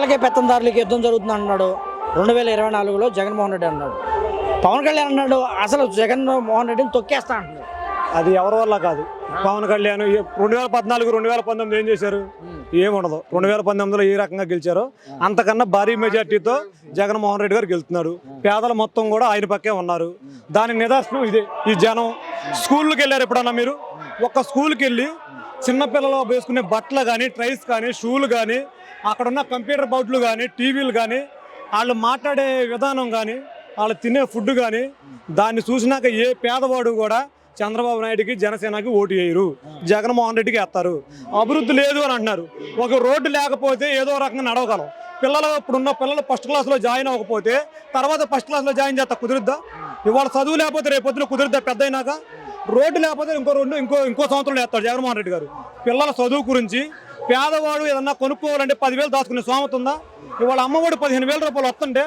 పేదలకే పెత్తందారులకి యుద్ధం జరుగుతుంది అన్నాడు 2024లో జగన్మోహన్ రెడ్డి అన్నాడు. పవన్ కళ్యాణ్ అన్నాడు అసలు జగన్మోహన్ రెడ్డిని తొక్కేస్తా అంటున్నాడు. అది ఎవరి వల్ల కాదు. పవన్ కళ్యాణ్ 2014 2019 ఏం చేశారు? ఏముండదు. 2019లో ఏ రకంగా గెలిచారో అంతకన్నా భారీ మెజార్టీతో జగన్మోహన్ రెడ్డి గారు గెలుస్తున్నారు. పేదలు మొత్తం కూడా ఆయన పక్కే ఉన్నారు. దానికి నిదర్శనం ఇదే. ఈ జనం స్కూళ్ళకి వెళ్ళారు ఎప్పుడన్నా మీరు? ఒక్క స్కూల్కి వెళ్ళి చిన్నపిల్లలు వేసుకునే బట్టలు కానీ, ట్రైస్ కానీ, షూలు కానీ, అక్కడ ఉన్న కంప్యూటర్ బోర్డులు కానీ, టీవీలు కానీ, వాళ్ళు మాట్లాడే విధానం కానీ, వాళ్ళు తినే ఫుడ్ కానీ, దాన్ని చూసినాక ఏ పేదవాడు కూడా చంద్రబాబు నాయుడికి జనసేనకి ఓటు వేయరు, జగన్మోహన్ రెడ్డికి వేస్తారు. అభివృద్ధి లేదు అని అంటున్నారు. ఒక రోడ్డు లేకపోతే ఏదో రకంగా నడవగలం. పిల్లలు ఇప్పుడున్న పిల్లలు ఫస్ట్ క్లాస్లో జాయిన్ అవ్వకపోతే తర్వాత ఫస్ట్ క్లాస్లో జాయిన్ చేస్తా కుదురుద్దా? ఇవాళ చదువు లేకపోతే రేపొద్దున కుదురుద్దా? పెద్ద అయినాక రోడ్డు లేకపోతే ఇంకో సంవత్సరం వేస్తాడు జగన్మోహన్ రెడ్డి గారు. పిల్లల చదువు గురించి పేదవాడు ఏదన్నా కొనుక్కోవాలంటే 10,000 దాచుకునే స్తోమత ఉందా? ఇవాళ అమ్మఒడి 15,000 రూపాయలు వస్తుంటే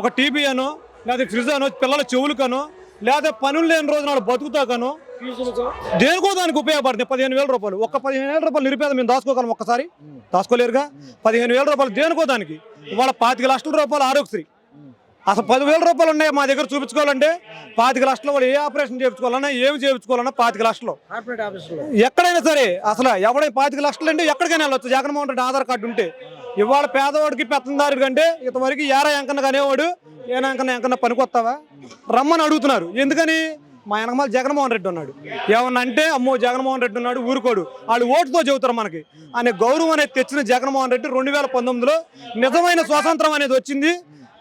ఒక టీవీ అనో లేదా ఫ్రిడ్జ్ అనో పిల్లల చెవులకనో లేదా పనులు లేని రోజు నాడు బతుకుతాకనో దేనికో దానికి ఉపయోగపడుతుంది 15,000 రూపాయలు. ఒక్క 15,000 రూపాయలు నిరుపేద మేము దాచుకోగలం? ఒక్కసారి దాచుకోలేరుగా. 15,000 రూపాయలు దేనికో దానికి. ఇవాళ 25 లక్షల రూపాయలు ఆరోగ్యశ్రీ. అసలు 10,000 రూపాయలు ఉన్నాయి మా దగ్గర చూపించుకోవాలంటే 25 లక్షలు. వాళ్ళు ఏ ఆపరేషన్ చేయించుకోవాలన్నా ఏమి చేయించుకోవాలన్నా 25 లక్షలు ఎక్కడైనా సరే. అసలు ఎవడైనా 25 లక్షలు అంటే ఎక్కడికైనా వెళ్ళొచ్చు జగన్మోహన్ రెడ్డి ఆధార్ కార్డు ఉంటే. ఇవాళ పేదవాడికి పెత్తందారి కంటే ఇంతవరకు ఏరా ఎంకన్నా అనేవాడు ఎంకన్నా పనికొస్తావా రమ్మని అడుగుతున్నారు. ఎందుకని? మా వెనకమాల జగన్మోహన్ రెడ్డి ఉన్నాడు. ఏమన్నా అంటే అమ్మో జగన్మోహన్ రెడ్డి ఉన్నాడు ఊరుకోడు, వాళ్ళు ఓటుతో చెబుతారు మనకి అనే గౌరవం అనేది తెచ్చిన జగన్మోహన్ రెడ్డి 2019లో నిజమైన స్వాతంత్రం అనేది వచ్చింది.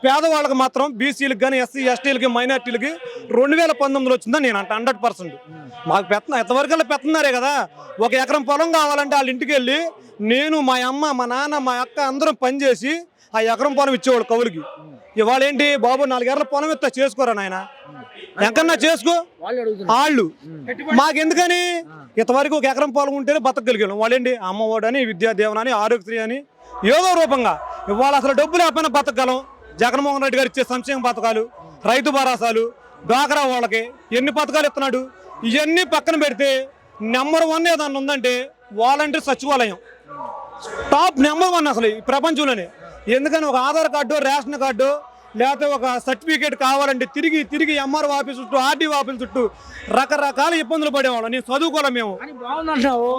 పేదవాళ్ళకి మాత్రం బీసీలకు కానీ, ఎస్సీ ఎస్టీలకి, మైనార్టీలకి 2019లో వచ్చిందని నేను అంటే 100%. మాకు ఎంతవరకు పెత్తన్నారే కదా. ఒక ఎకరం పొలం కావాలంటే వాళ్ళ ఇంటికి వెళ్ళి నేను, మా అమ్మ, మా నాన్న, మా అక్క అందరం పనిచేసి ఆ ఎకరం పొలం ఇచ్చేవాళ్ళు కవులకి. ఇవాళ ఏంటి బాబు 4 ఎకరాల పొలం ఇస్తా చేసుకోరా నాయన, ఎంకన్నా చేసుకో వాళ్ళు. మాకెందుకని? ఇంతవరకు ఒక ఎకరం పొలం ఉంటేనే బతకగలిగాం. వాళ్ళేంటి అమ్మఒడి అని, విద్యాదీవెన అని, ఆరోగ్యశ్రీ అని ఏదో రూపంగా ఇవాళ అసలు డబ్బు లేకపోయినా బతకగలం. జగన్మోహన్ రెడ్డి గారు ఇచ్చే సంక్షేమ పథకాలు, రైతు భరోసాలు, డ్వాక్రా వాళ్ళకి ఎన్ని పథకాలు ఇస్తున్నాడు. ఇవన్నీ పక్కన పెడితే నెంబర్ 1 ఏదన్నా ఉందంటే వాలంటీర్ సచివాలయం టాప్ నెంబర్ 1 అసలు ఈ ప్రపంచంలోనే. ఎందుకని? ఒక ఆధార్ కార్డు, రేషన్ కార్డు లేకపోతే ఒక సర్టిఫికేట్ కావాలంటే తిరిగి ఎంఆర్ఓ ఆఫీస్ చుట్టూ, ఆర్డీఓ ఆఫీస్ చుట్టూ రకరకాల ఇబ్బందులు పడేవాళ్ళం. నేను చదువుకోలేం మేము. బాగుందంటున్నావు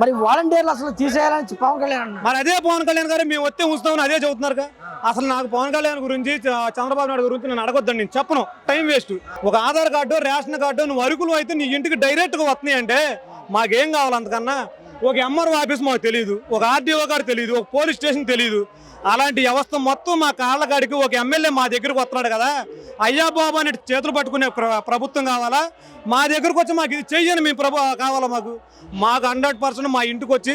మరి వాలంటీర్లు అసలు తీసేయాలని పవన్ కళ్యాణ్. మరి అదే పవన్ కళ్యాణ్ గారు మేము వస్తే ఉంచుతామని అదే చెబుతున్నారు. అసలు నాకు పవన్ కళ్యాణ్ గురించి, చంద్రబాబు నాయుడు గురించి నేను అడగొద్దండి, నేను చెప్పను, టైం వేస్ట్. ఒక ఆధార్ కార్డు, రేషన్ కార్డు నువ్వు అరుకులు అయితే నీ ఇంటికి డైరెక్ట్గా వస్తున్నాయి అంటే మాకేం కావాలి అంతకన్నా? ఒక ఎంఆర్ఓ ఆఫీస్ మాకు తెలియదు, ఒక ఆర్డీఓ గారు తెలియదు, ఒక పోలీస్ స్టేషన్ తెలియదు. అలాంటి వ్యవస్థ మొత్తం మా కాళ్ళగాడికి ఒక ఎమ్మెల్యే మా దగ్గరకు వస్తున్నాడు కదా. అయ్యా బాబు అని చేతులు పట్టుకునే ప్రభుత్వం కావాలా? మా దగ్గరకు వచ్చి మాకు ఇది చెయ్యని మీ కావాలా? మాకు 100% మా ఇంటికి వచ్చి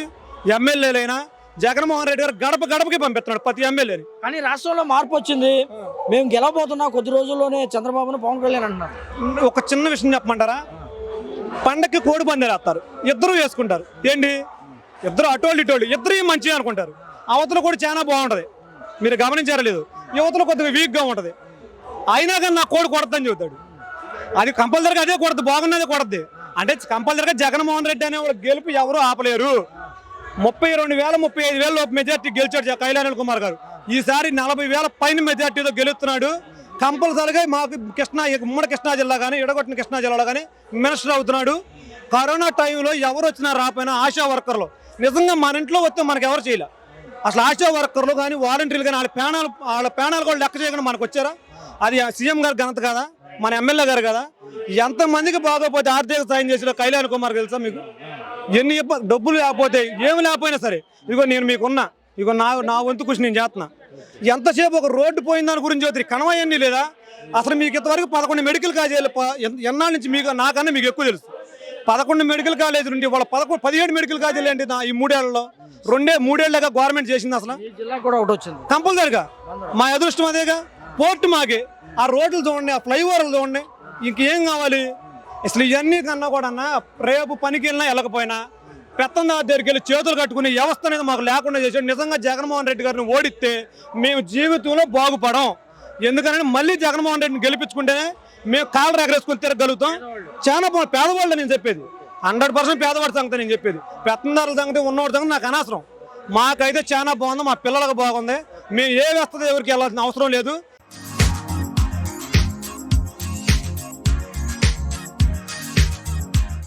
ఎమ్మెల్యేలైనా జగన్మోహన్ రెడ్డి గారు గడప గడపకి పంపిస్తున్నాడు ప్రతి ఎమ్మెల్యేని. కానీ రాష్ట్రంలో మార్పు వచ్చింది, మేము గెలవబోతున్నాం కొద్ది రోజుల్లోనే చంద్రబాబును పవన్ కళ్యాణ్ అంటున్నారు. ఒక చిన్న విషయం చెప్పమంటారా? పండక్కి కోడి పందాలు వేస్తారు, ఇద్దరు వేసుకుంటారు. ఏంటి? ఇద్దరు అటోళ్ళు ఇటోళ్ళు ఇద్దరు మంచిగా అనుకుంటారు. అవతల కూడా చాలా బాగుంటుంది. మీరు గమనించారా లేదు? యువతలు కొద్దిగా వీక్గా ఉంటుంది. అయినా కానీ నా కోడి కొడద్దని చెబుతాడు. అది కంపల్సరీగా అదే కొడద్దు, బాగున్నదే కొడద్ది. అంటే కంపల్సరీగా జగన్మోహన్ రెడ్డి అనే వాళ్ళు గెలుపు ఎవరు ఆపలేరు. 32,000 35,000 లోపు మెజార్టీ గెలిచాడు కళ్యాణ్ కుమార్ గారు. ఈసారి 40,000 పైన మెజార్టీతో గెలుస్తున్నాడు. కంపల్సరీగా మాకు ఉమ్మడి కృష్ణా జిల్లా కానీ, ఎడగొట్టిన కృష్ణా జిల్లాలో కానీ మినిస్టర్ అవుతున్నాడు. కరోనా టైంలో ఎవరు వచ్చినా రాపోయినా ఆశా వర్కర్లు నిజంగా మన ఇంట్లో వస్తే మనకు ఎవరు చేయలే. అసలు ఆశా వర్కర్లు కానీ, వాలంటీర్లు కానీ వాళ్ళ పేనాలు కూడా లెక్క చేయకుండా మనకు వచ్చారా? అది సీఎం గారు ఘనత కదా, మన ఎమ్మెల్యే గారు కదా. ఎంతమందికి బాగోపోతే ఆర్థిక సాయం చేసిన కళ్యాణ్ కుమార్ తెలుసా మీకు? ఎన్ని డబ్బులు లేకపోతే ఏమి లేకపోయినా సరే ఇగో నేను మీకున్నా, ఇగో నా వంతు కృషి నేను చేస్తున్నా. ఎంతసేపు ఒక రోడ్డు పోయిన దాని గురించి చదువుతారు, కనవయన్నీ లేదా? అసలు మీకు ఇంతవరకు 11 మెడికల్ కాలేజీలు ఎన్నాళ్ళ నుంచి మీకు నాకన్నా మీకు ఎక్కువ తెలుసు. 11 మెడికల్ కాలేజీలు ఉంటే వాళ్ళ 17 మెడికల్ కాలేజీలు ఏంటి ఈ 3 ఏళ్లలో? 3 ఏళ్ళగా గవర్నమెంట్ చేసింది. అసలు జిల్లా కూడా ఒకటి వచ్చింది కంపల్సరిగా. మా అదృష్టం అదేగా. పోర్టు మాకే, ఆ రోడ్లు చూడండి, ఆ ఫ్లైఓవర్లు చూడండి, ఇంకేం కావాలి? అసలు ఇవన్నీ కన్నా కూడా రేపు పనికి వెళ్ళినా వెళ్ళకపోయినా పెత్తందారి దగ్గరికి వెళ్ళి చేతులు కట్టుకునే వ్యవస్థ అనేది మాకు లేకుండా చేసాడు. నిజంగా జగన్మోహన్ రెడ్డి గారిని ఓడిస్తే మేము జీవితంలో బాగుపడం. ఎందుకంటే మళ్ళీ జగన్మోహన్ రెడ్డిని గెలిపించుకుంటేనే మేము కాళ్ళు ఎగరేసుకొని తిరగలుగుతాం. చాలా పేదవాళ్ళు నేను చెప్పేది, 100% పేదవాడి సంగతి నేను చెప్పేది. పెత్తందారుల సంగతి ఉన్నవాడి సంగతి నాకు అనవసరం. మాకైతే చాలా బాగుంది, మా పిల్లలకు బాగుంది. మేము ఏ వస్తుంది ఎవరికి వెళ్ళాల్సిన అవసరం లేదు.